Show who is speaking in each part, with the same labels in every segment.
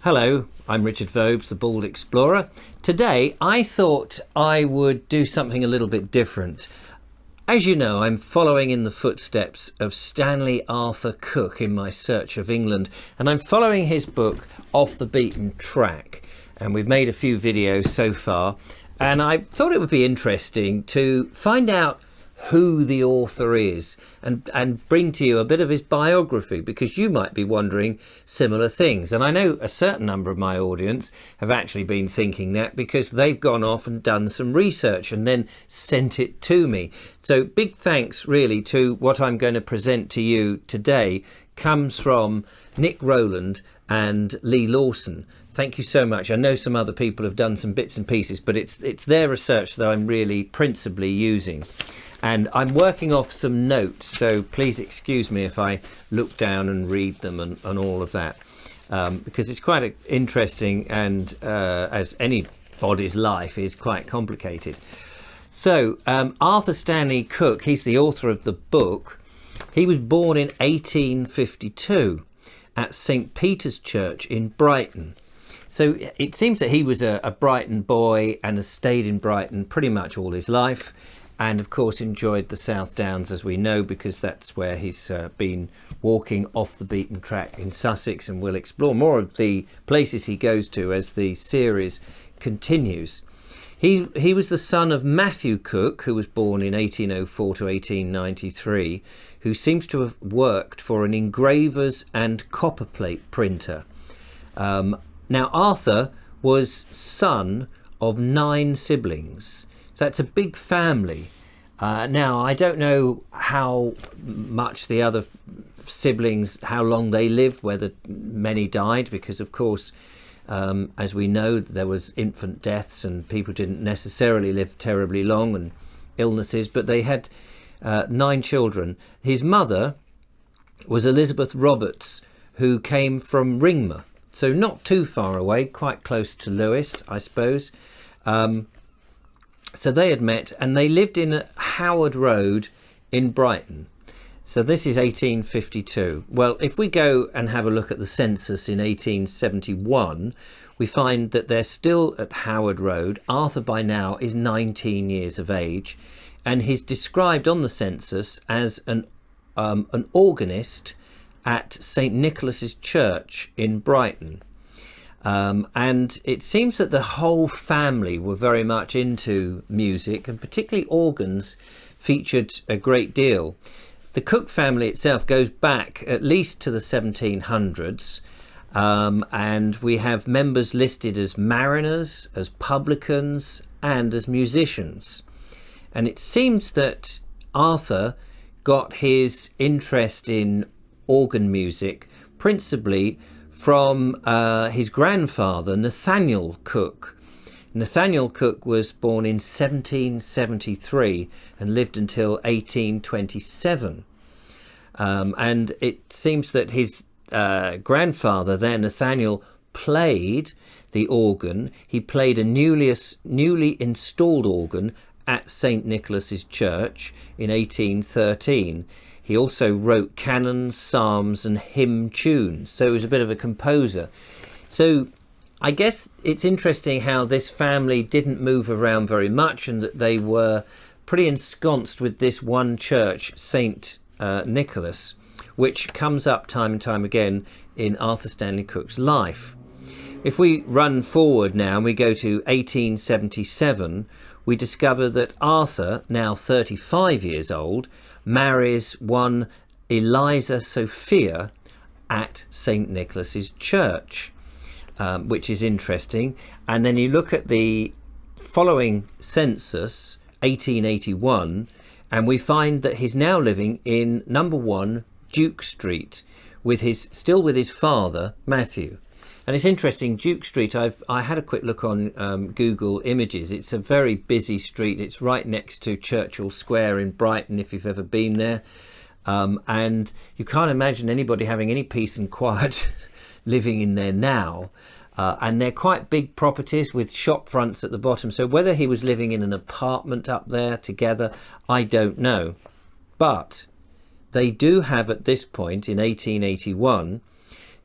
Speaker 1: Hello, I'm Richard Vobes, the Bald Explorer. Today I thought I would do something a little bit different. As you know, I'm following in the footsteps of Stanley Arthur Cooke in my search of England, and I'm following his book Off the Beaten Track, and we've made a few videos so far, and I thought it would be interesting to find out who the author is and bring to you a bit of his biography, because you might be wondering similar things. And I know a certain number of my audience have actually been thinking that, because they've gone off and done some research and then sent it to me. So big thanks really to what I'm going to present to you today comes from Nick Rowland and Lee Lawson. Thank you so much. I know some other people have done some bits and pieces, but it's their research that I'm really principally using. And I'm working off some notes, so please excuse me if I look down and read them and all of that, because it's quite interesting, and as anybody's life is quite complicated. So Arthur Stanley Cooke, he's the author of the book. He was born in 1852 at St. Peter's Church in Brighton. So it seems that he was a Brighton boy and has stayed in Brighton pretty much all his life. And of course enjoyed the South Downs, as we know, because that's where he's been walking off the beaten track in Sussex, and we'll explore more of the places he goes to as the series continues. He was the son of Matthew Cooke, who was born in 1804 to 1893, who seems to have worked for an engravers and copperplate printer. Now Arthur was son of 9 siblings. So it's a big family. Now, I don't know how much the other siblings, how long they lived, whether many died, because of course, as we know, there was infant deaths and people didn't necessarily live terribly long, and illnesses, but they had 9 children. His mother was Elizabeth Roberts, who came from Ringmer, so not too far away, quite close to Lewes, I suppose. So they had met, and they lived in Howard Road in Brighton. So this is 1852. Well, if we go and have a look at the census in 1871, we find that they're still at Howard Road. Arthur by now is 19 years of age, and he's described on the census as an organist at St. Nicholas's Church in Brighton. And it seems that the whole family were very much into music, and particularly organs featured a great deal. The Cooke family itself goes back at least to the 1700s, and we have members listed as mariners, as publicans, and as musicians. And it seems that Arthur got his interest in organ music principally from his grandfather, Nathaniel Cooke. Nathaniel Cooke was born in 1773 and lived until 1827. And it seems that his grandfather there, Nathaniel, played the organ. He played a newly installed organ at St. Nicholas's Church in 1813. He also wrote canons, psalms and hymn tunes, so he was a bit of a composer. So I guess it's interesting how this family didn't move around very much, and that they were pretty ensconced with this one church, St. Nicholas, which comes up time and time again in Arthur Stanley Cooke's life. If we run forward now and we go to 1877, we discover that Arthur, now 35 years old, marries one Eliza Sophia at St. Nicholas's Church, which is interesting. And then you look at the following census, 1881, and we find that he's now living in number 1 Duke Street still with his father, Matthew. And it's interesting, Duke Street, I had a quick look on Google Images. It's a very busy street. It's right next to Churchill Square in Brighton, if you've ever been there. And you can't imagine anybody having any peace and quiet living in there now. And they're quite big properties with shop fronts at the bottom. So whether he was living in an apartment up there together, I don't know. But they do have, at this point in 1881,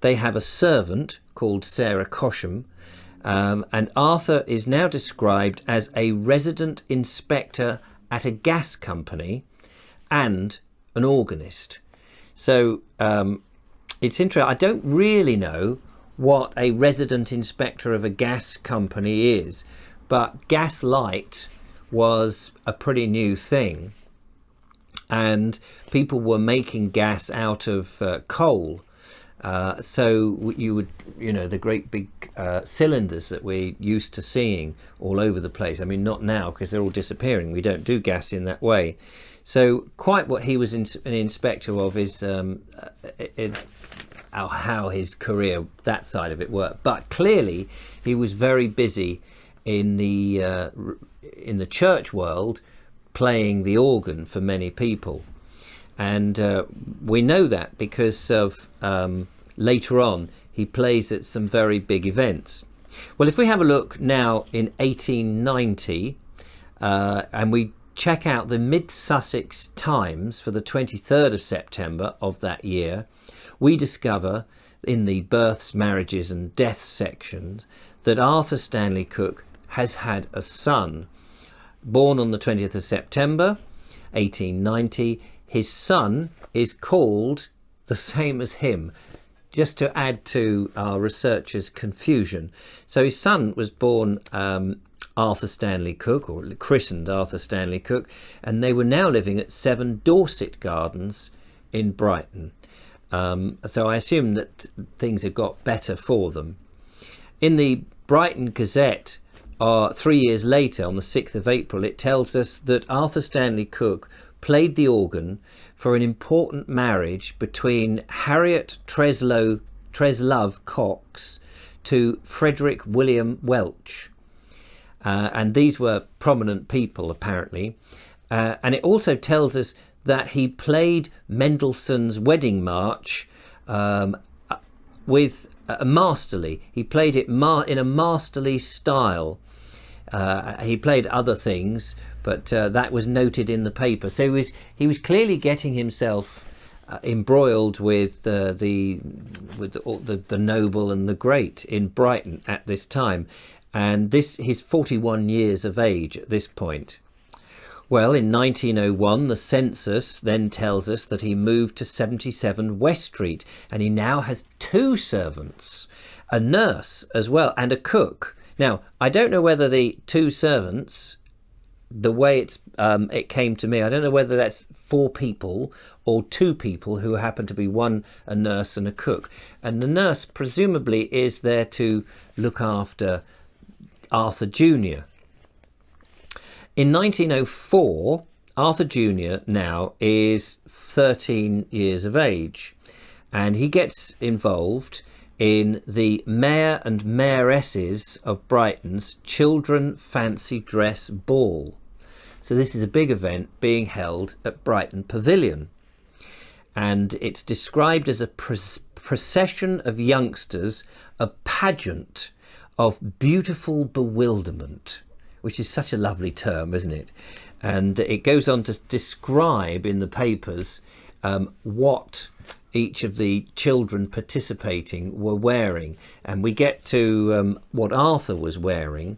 Speaker 1: they have a servant called Sarah Cosham, and Arthur is now described as a resident inspector at a gas company and an organist. So it's interesting. I don't really know what a resident inspector of a gas company is, but gas light was a pretty new thing, and people were making gas out of coal. So you would, the great big cylinders that we're used to seeing all over the place. I mean, not now because they're all disappearing. We don't do gas in that way. So quite what he was an inspector of is how his career, that side of it, worked. But clearly he was very busy in the church world, playing the organ for many people. And we know that because of later on he plays at some very big events. Well, if we have a look now in 1890 and we check out the Mid-Sussex Times for the 23rd of September of that year, we discover in the births, marriages and deaths sections that Arthur Stanley Cooke has had a son born on the 20th of September 1890. His son is called the same as him, just to add to our researchers' confusion. So his son was born Arthur Stanley Cooke, or christened Arthur Stanley Cooke, and they were now living at 7 Dorset Gardens in Brighton. So I assume that things have got better for them. In the Brighton Gazette, 3 years later, on the 6th of April, it tells us that Arthur Stanley Cooke played the organ for an important marriage between Harriet Treslove Cox to Frederick William Welch. And these were prominent people, apparently. And it also tells us that he played Mendelssohn's Wedding March with masterly. He played it in a masterly style. He played other things, but that was noted in the paper. So he was clearly getting himself embroiled with the noble and the great in Brighton at this time, and he's 41 years of age at this point. Well, in 1901, the census then tells us that he moved to 77 West Street, and he now has 2 servants, a nurse as well, and a cook. Now, I don't know whether the 2 servants, the way it came to me, I don't know whether that's 4 people or 2 people who happen to be a nurse and a cook. And the nurse presumably is there to look after Arthur Jr. In 1904, Arthur Jr. now is 13 years of age, and he gets involved in the Mayor and Mayoresses of Brighton's Children Fancy Dress Ball. So this is a big event being held at Brighton Pavilion, and it's described as a procession of youngsters, a pageant of beautiful bewilderment, which is such a lovely term, isn't it? And it goes on to describe in the papers what each of the children participating were wearing, and we get to what Arthur was wearing.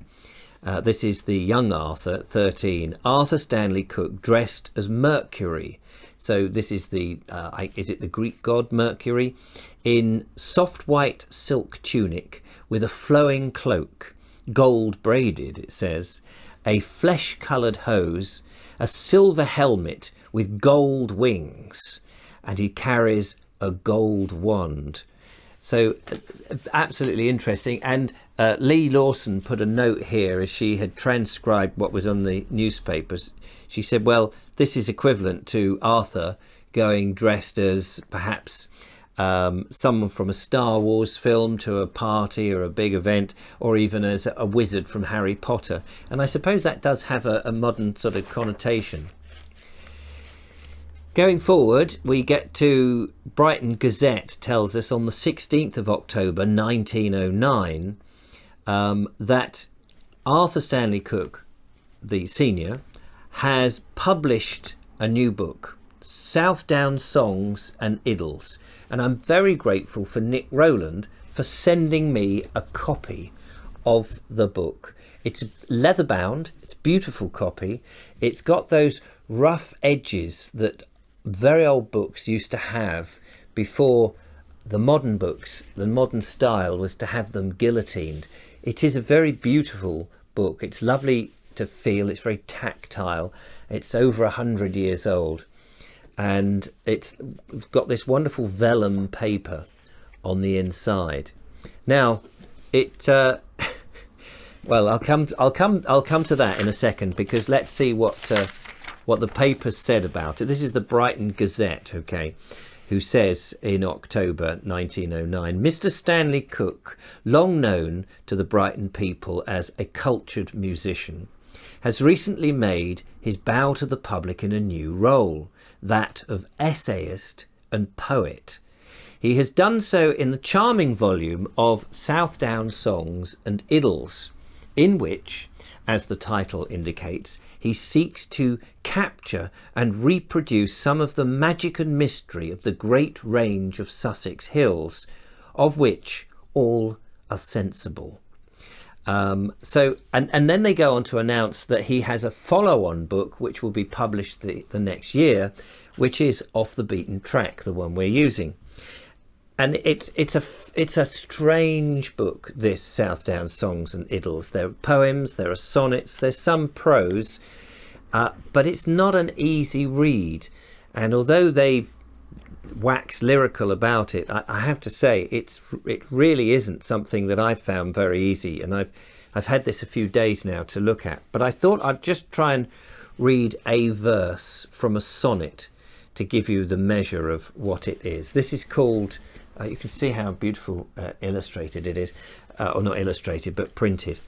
Speaker 1: This is the young Arthur, 13. Arthur Stanley Cooke dressed as Mercury. So this is is it the Greek god Mercury? In soft white silk tunic with a flowing cloak, gold braided, it says, a flesh-coloured hose, a silver helmet with gold wings, and he carries a gold wand. So absolutely interesting. And Lee Lawson put a note here as she had transcribed what was on the newspapers. She said, well, this is equivalent to Arthur going dressed as perhaps someone from a Star Wars film to a party or a big event, or even as a wizard from Harry Potter. And I suppose that does have a modern sort of connotation. Going forward, we get to Brighton Gazette tells us on the 16th of October 1909 that Arthur Stanley Cooke, the senior, has published a new book. Southdown Songs and Idylls. And I'm very grateful for Nick Rowland for sending me a copy of the book. It's leather bound, it's a beautiful copy. It's got those rough edges that very old books used to have before the modern books. The modern style was to have them guillotined. It is a very beautiful book. It's lovely to feel. It's very tactile. It's over 100 years old, and it's got this wonderful vellum paper on the inside. Now, it well, I'll come to that in a second, because let's see what the paper said about it. This is the Brighton Gazette, okay, who says in October 1909, Mr. Stanley Cooke, long known to the Brighton people as a cultured musician, has recently made his bow to the public in a new role, that of essayist and poet. He has done so in the charming volume of Southdown Songs and Idylls, in which, as the title indicates, he seeks to capture and reproduce some of the magic and mystery of the great range of Sussex hills, of which all are sensible. And then they go on to announce that he has a follow-on book which will be published the next year, which is Off the Beaten Track, the one we're using. And it's a strange book, this Southdown Songs and Idylls. There are poems, there are sonnets, there's some prose, but it's not an easy read. And although they've waxed lyrical about it, I have to say it really isn't something that I've found very easy. And I've had this a few days now to look at. But I thought I'd just try and read a verse from a sonnet to give you the measure of what it is. This is called, you can see how beautiful illustrated it is, or not illustrated, but printed.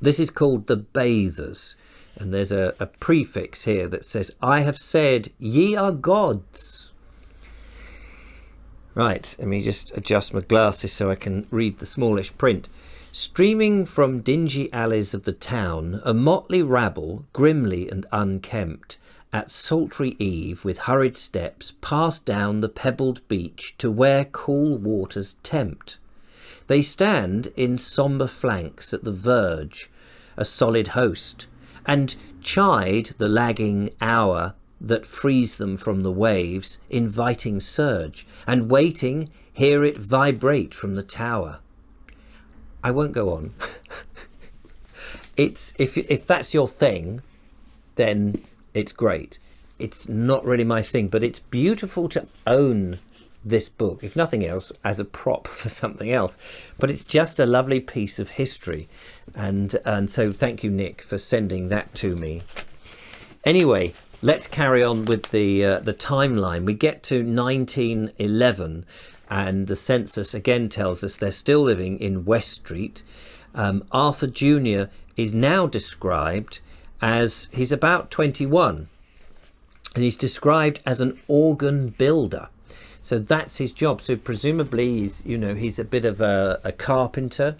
Speaker 1: This is called The Bathers, and there's a prefix here that says, I have said, ye are gods. Right, let me just adjust my glasses so I can read the smallish print. Streaming from dingy alleys of the town, a motley rabble, grimly and unkempt, at sultry eve with hurried steps pass down the pebbled beach to where cool waters tempt. They stand in sombre flanks at the verge, a solid host, and chide the lagging hour that frees them from the waves' inviting surge, and waiting hear it vibrate from the tower. I won't go on. It's if that's your thing, then it's great. It's not really my thing, but it's beautiful to own this book, if nothing else, as a prop for something else. But it's just a lovely piece of history, and so thank you, Nick, for sending that to me. Anyway, let's carry on with the timeline. We get to 1911, and the census again tells us they're still living in West Street. Arthur Jr. is now described as he's about 21, and he's described as an organ builder. So that's his job. So presumably he's a bit of a carpenter,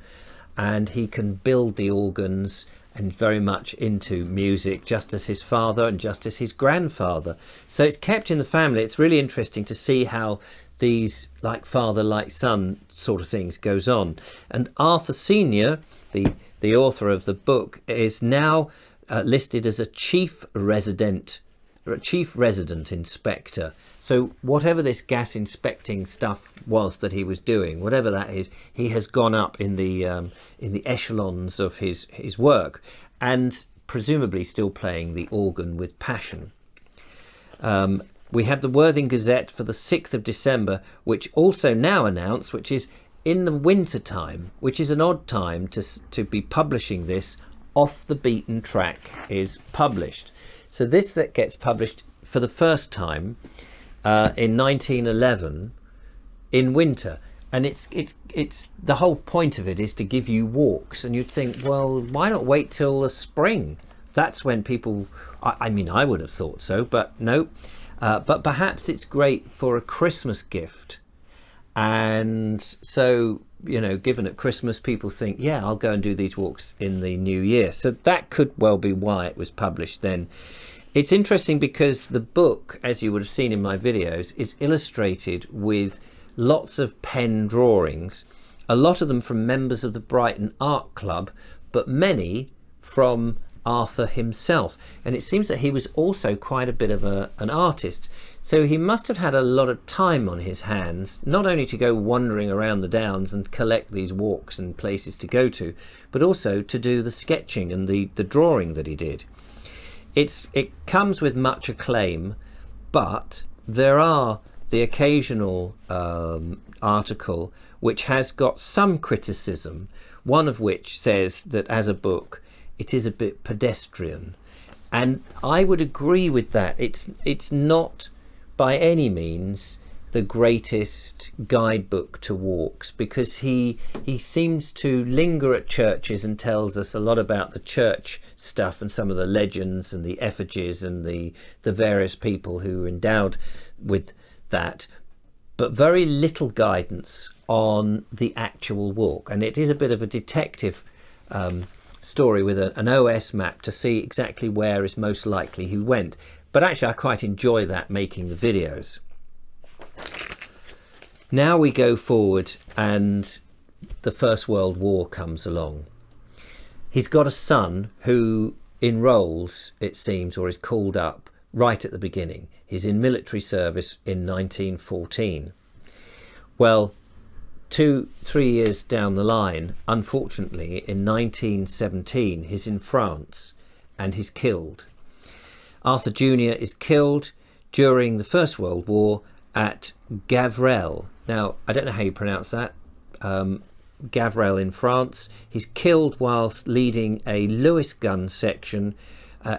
Speaker 1: and he can build the organs, and very much into music, just as his father and just as his grandfather. So it's kept in the family. It's really interesting to see how these like father, like son sort of things goes on. And Arthur Senior, the author of the book, is now listed as a chief resident inspector. So whatever this gas inspecting stuff was that he was doing, whatever that is, he has gone up in the echelons of his work, and presumably still playing the organ with passion. We have the Worthing Gazette for the 6th of December, which also now announced, which is in the winter time, which is an odd time to be publishing this. Off the Beaten Track is published. So this that gets published for the first time in 1911 in winter, and it's the whole point of it is to give you walks, and you'd think, well, why not wait till the spring? That's when people, I mean, I would have thought so, but no. But perhaps it's great for a Christmas gift. And so, given at Christmas, people think, yeah, I'll go and do these walks in the new year. So that could well be why it was published then. It's interesting because the book, as you would have seen in my videos, is illustrated with lots of pen drawings, a lot of them from members of the Brighton Art Club, but many from Arthur himself. And it seems that he was also quite a bit of an artist. So he must have had a lot of time on his hands, not only to go wandering around the downs and collect these walks and places to go to, but also to do the sketching and the drawing that he did. It comes with much acclaim, but there are the occasional article which has got some criticism, one of which says that as a book it is a bit pedestrian, and I would agree with that. It's not by any means the greatest guidebook to walks, because he seems to linger at churches and tells us a lot about the church stuff and some of the legends and the effigies and the various people who were endowed with that, but very little guidance on the actual walk. And it is a bit of a detective story with an OS map to see exactly where is most likely he went. But actually I quite enjoy that, making the videos. Now we go forward and the First World War comes along. He's got a son who enrolls, it seems, or is called up right at the beginning. He's in military service in 1914. Well, 2-3 years down the line, unfortunately, in 1917, he's in France and he's killed. Arthur Jr. is killed during the First World War at Gavrelle. Now, I don't know how you pronounce that. Gavrelle in France. He's killed whilst leading a Lewis gun section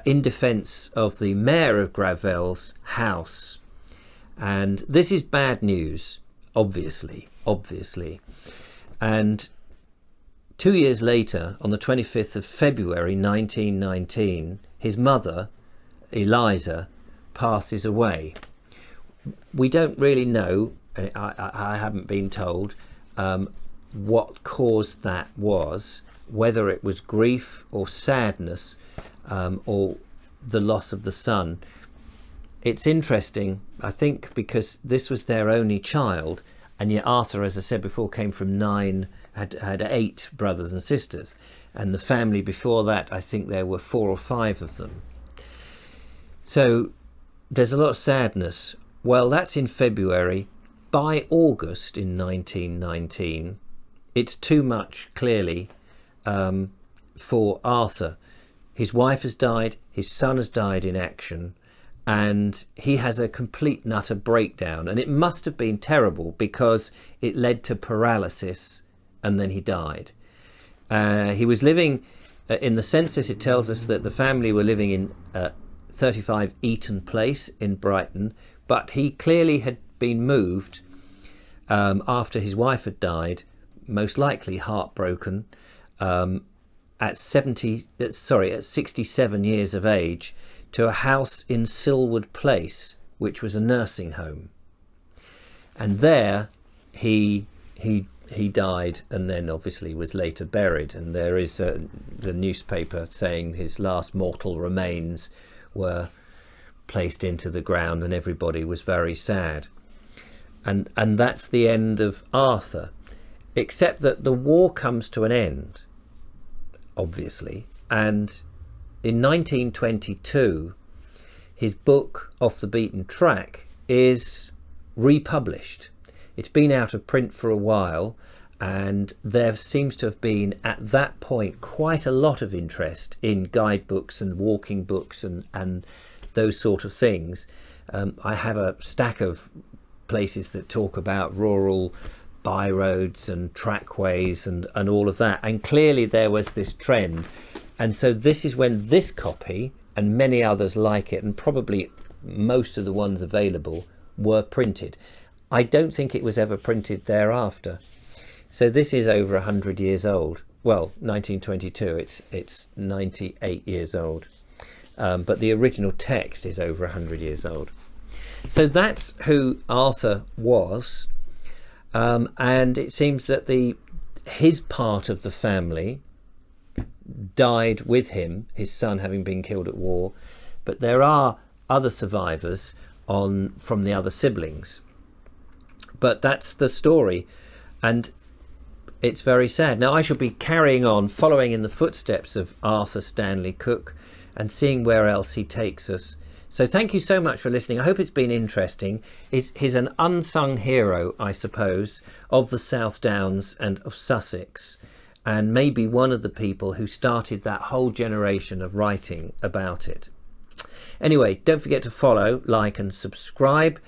Speaker 1: in defence of the mayor of Gravelle's house. And this is bad news, obviously. And 2 years later, on the 25th of February 1919, his mother, Eliza, passes away. We don't really know, and I haven't been told, what caused that was, whether it was grief or sadness or the loss of the son. It's interesting, I think, because this was their only child, and yet Arthur, as I said before, came from had 8 brothers and sisters, and the family before that, I think there were 4 or 5 of them. So there's a lot of sadness. Well, that's in February. By August in 1919, it's too much, clearly, for Arthur. His wife has died, his son has died in action, and he has a complete and utter breakdown. And it must have been terrible, because it led to paralysis, and then he died. He was living, in the census it tells us that the family were living in 35 Eaton Place in Brighton, but he clearly had been moved after his wife had died, most likely heartbroken, at 67 years of age, to a house in Silwood Place, which was a nursing home. And there he died, and then obviously was later buried. And there is the newspaper saying his last mortal remains were placed into the ground, and everybody was very sad. And that's the end of Arthur, except that the war comes to an end, obviously, and in 1922 his book Off the Beaten Track is republished. It's been out of print for a while, and there seems to have been at that point quite a lot of interest in guidebooks and walking books and those sort of things. I have a stack of places that talk about rural byroads and trackways and all of that, and clearly there was this trend. And so this is when this copy and many others like it, and probably most of the ones available, were printed. I don't think it was ever printed thereafter. So this is over 100 years old. Well, 1922, it's 98 years old. But the original text is over 100 years old. So that's who Arthur was. And it seems that his part of the family died with him, his son having been killed at war. but there are other survivors from the other siblings. But that's the story, and it's very sad. Now I shall be carrying on, following in the footsteps of Arthur Stanley Cooke and seeing where else he takes us. So thank you so much for listening. I hope it's been interesting. He's an unsung hero, I suppose, of the South Downs and of Sussex, and maybe one of the people who started that whole generation of writing about it. Anyway, don't forget to follow, like and subscribe.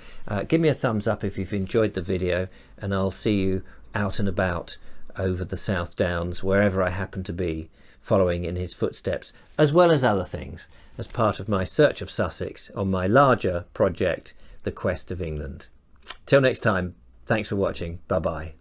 Speaker 1: Give me a thumbs up if you've enjoyed the video, and I'll see you out and about over the South Downs, wherever I happen to be, following in his footsteps, as well as other things, as part of my search of Sussex on my larger project, The Quest of England. Till next time, thanks for watching. Bye-bye.